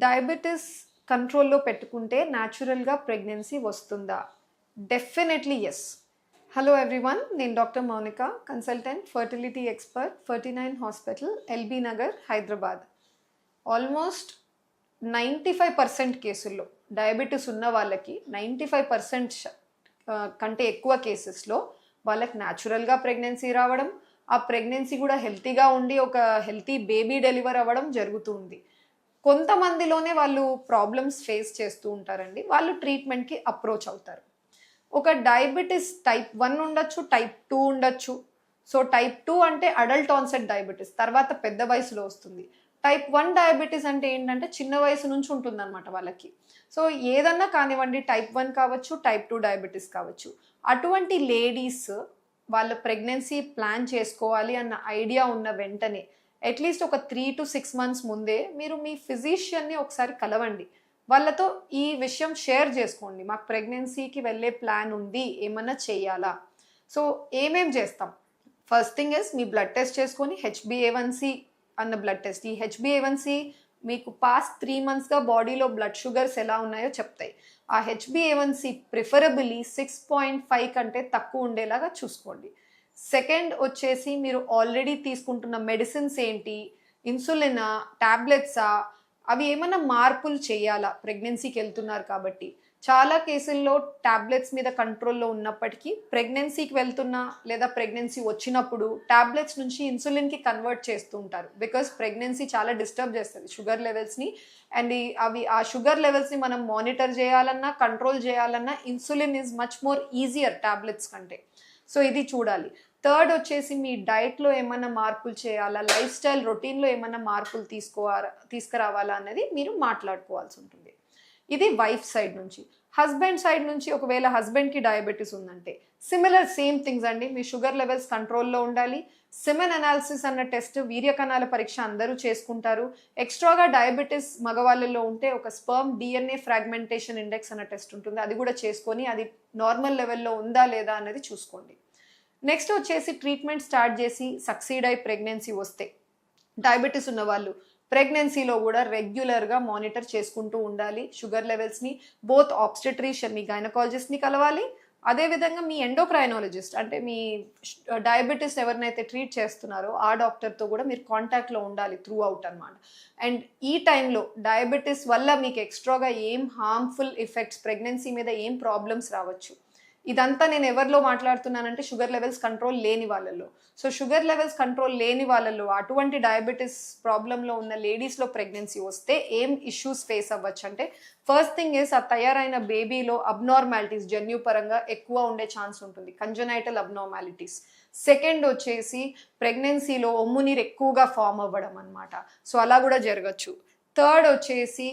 Diabetes కంట్రోల్లో పెట్టుకుంటే న్యాచురల్గా ప్రెగ్నెన్సీ వస్తుందా? Definitely yes. హలో ఎవ్రీవన్, నేను doctor Mounika, consultant, fertility expert, 39 hospital, LB Nagar, Hyderabad. Almost 95% కేసుల్లో డయాబెటీస్ ఉన్న వాళ్ళకి 95% కంటే ఎక్కువ కేసెస్లో వాళ్ళకి న్యాచురల్గా ప్రెగ్నెన్సీ రావడం, ఆ ప్రెగ్నెన్సీ కూడా హెల్తీగా ఉండి ఒక హెల్తీ బేబీ డెలివర్ అవ్వడం జరుగుతుంది. కొంతమందిలోనే వాళ్ళు ప్రాబ్లమ్స్ ఫేస్ చేస్తూ ఉంటారండి, వాళ్ళు ట్రీట్మెంట్కి అప్రోచ్ అవుతారు. ఒక డయాబెటీస్ టైప్ 1 ఉండొచ్చు, టైప్ 2 ఉండొచ్చు. సో టైప్ 2 అంటే అడల్ట్ ఆన్సెట్ డయాబెటీస్, తర్వాత పెద్ద వయసులో వస్తుంది. టైప్ 1 డయాబెటీస్ అంటే ఏంటంటే చిన్న వయసు నుంచి ఉంటుంది అనమాట వాళ్ళకి. సో ఏదన్నా కానివ్వండి, టైప్ 1 కావచ్చు, టైప్ 2 డయాబెటీస్ కావచ్చు. అటువంటి లేడీస్ వాళ్ళ ప్రెగ్నెన్సీ ప్లాన్ చేసుకోవాలి అన్న ఐడియా ఉన్న వెంటనే అట్లీస్ట్ ఒక 3 to 6 months ముందే మీరు మీ ఫిజిషియన్ని ఒకసారి కలవండి. వాళ్ళతో ఈ విషయం షేర్ చేసుకోండి, మాకు ప్రెగ్నెన్సీకి వెళ్ళే ప్లాన్ ఉంది, ఏమన్నా చేయాలా. సో ఏమేం చేస్తాం? First thing is me blood test చేసుకొని HbA1c అన్న బ్లడ్ టెస్ట్. ఈ HbA1c మీకు పాస్ట్ 3 monthsగా బాడీలో బ్లడ్ షుగర్స్ ఎలా ఉన్నాయో చెప్తాయి. ఆ HbA1c ప్రిఫరబుల్లీ 6.5 కంటే తక్కువ ఉండేలాగా చూసుకోండి. సెకండ్ వచ్చేసి మీరు ఆల్రెడీ తీసుకుంటున్న మెడిసిన్స్ ఏంటి, ఇన్సులినా, టాబ్లెట్సా, అవి ఏమైనా మార్పులు చేయాలా ప్రెగ్నెన్సీకి వెళ్తున్నారు కాబట్టి. చాలా కేసుల్లో టాబ్లెట్స్ మీద కంట్రోల్లో ఉన్నప్పటికీ ప్రెగ్నెన్సీకి వెళ్తున్నా లేదా ప్రెగ్నెన్సీ వచ్చినప్పుడు టాబ్లెట్స్ నుంచి ఇన్సులిన్కి కన్వర్ట్ చేస్తూ ఉంటారు. బికాస్ ప్రెగ్నెన్సీ చాలా డిస్టర్బ్ చేస్తుంది షుగర్ లెవెల్స్ని. అండ్ అవి ఆ షుగర్ లెవెల్స్ని మనం మానిటర్ చేయాలన్నా, కంట్రోల్ చేయాలన్నా insulin is much more easier tablets కంటే. సో ఇది చూడాలి. థర్డ్ వచ్చేసి మీ డైట్లో ఏమైనా మార్పులు చేయాలా, లైఫ్ స్టైల్ రొటీన్లో ఏమైనా మార్పులు తీసుకురావాలా అనేది మీరు మాట్లాడుకోవాల్సి ఉంటుంది. ఇది వైఫ్ సైడ్ నుంచి. హస్బెండ్ సైడ్ నుంచి ఒకవేళ హస్బెండ్కి డయాబెటీస్ ఉందంటే సిమిలర్ సేమ్ థింగ్స్ అండి. మీ షుగర్ లెవెల్స్ కంట్రోల్లో ఉండాలి. సెమెన్ అనాలిసిస్ అన్న టెస్ట్, వీర్యకణాల పరీక్ష అందరూ చేసుకుంటారు. ఎక్స్ట్రాగా డయాబెటీస్ మగవాళ్ళలో ఉంటే ఒక స్పర్మ్ DNA ఫ్రాగ్మెంటేషన్ ఇండెక్స్ అన్న టెస్ట్ ఉంటుంది, అది కూడా చేసుకొని అది నార్మల్ లెవెల్లో ఉందా లేదా అనేది చూసుకోండి. నెక్స్ట్ వచ్చేసి ట్రీట్మెంట్ స్టార్ట్ చేసి సక్సీడ్ అయి ప్రెగ్నెన్సీ వస్తే డయాబెటీస్ ఉన్న వాళ్ళు ప్రెగ్నెన్సీలో కూడా రెగ్యులర్గా మానిటర్ చేసుకుంటూ ఉండాలి షుగర్ లెవెల్స్ని. బోత్ ఆబ్స్టెట్రిషియన్, మీ గైనకాలజిస్ట్ని కలవాలి, అదేవిధంగా మీ ఎండోక్రైనాలజిస్ట్ అంటే మీ డయాబెటీస్ ఎవరినైతే ట్రీట్ చేస్తున్నారో ఆ డాక్టర్తో కూడా మీరు కాంటాక్ట్లో ఉండాలి త్రూ అవుట్ అనమాట. అండ్ ఈ టైంలో డయాబెటీస్ వల్ల మీకు ఎక్స్ట్రాగా ఏం హార్మ్ఫుల్ ఎఫెక్ట్స్, ప్రెగ్నెన్సీ మీద ఏం ప్రాబ్లమ్స్ రావచ్చు, ఇదంతా నేను ఎవరిలో మాట్లాడుతున్నానంటే షుగర్ లెవెల్స్ కంట్రోల్ లేని వాళ్ళలో. సో షుగర్ లెవెల్స్ కంట్రోల్ లేని వాళ్ళలో అటువంటి డయాబెటీస్ ప్రాబ్లంలో ఉన్న లేడీస్లో ప్రెగ్నెన్సీ వస్తే ఏం ఇష్యూస్ ఫేస్ అవ్వచ్చు అంటే, ఫస్ట్ థింగ్ ఇస్ ఆ తయారైన బేబీలో అబ్నార్మాలిటీస్ జన్యుపరంగా ఎక్కువ ఉండే ఛాన్స్ ఉంటుంది, కంజనైటల్ అబ్నార్మాలిటీస్. సెకండ్ వచ్చేసి ప్రెగ్నెన్సీలో ఒమ్ము నీరు ఎక్కువగా ఫామ్ అవ్వడం అనమాట, సో అలా కూడా జరగచ్చు. థర్డ్ వచ్చేసి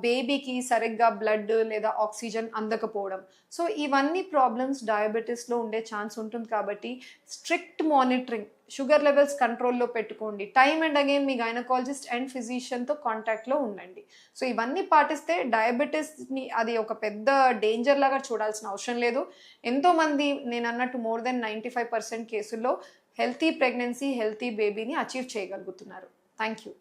బేబీకి సరిగ్గా బ్లడ్ లేదా ఆక్సిజన్ అందకపోవడం. సో ఇవన్నీ ప్రాబ్లమ్స్ డయాబెటీస్లో ఉండే ఛాన్స్ ఉంటుంది కాబట్టి స్ట్రిక్ట్ మానిటరింగ్, షుగర్ లెవెల్స్ కంట్రోల్లో పెట్టుకోండి. టైమ్ అండ్ అగైన్ మీ గైనకాలజిస్ట్ అండ్ ఫిజిషియన్తో కాంటాక్ట్లో ఉండండి. సో ఇవన్నీ పాటిస్తే డయాబెటీస్ని అది ఒక పెద్ద డేంజర్ లాగా చూడాల్సిన అవసరం లేదు. ఎంతోమంది నేను అన్నట్టు మోర్ దెన్ 95% కేసుల్లో హెల్తీ ప్రెగ్నెన్సీ, హెల్తీ బేబీని అచీవ్ చేయగలుగుతున్నారు. Thank you.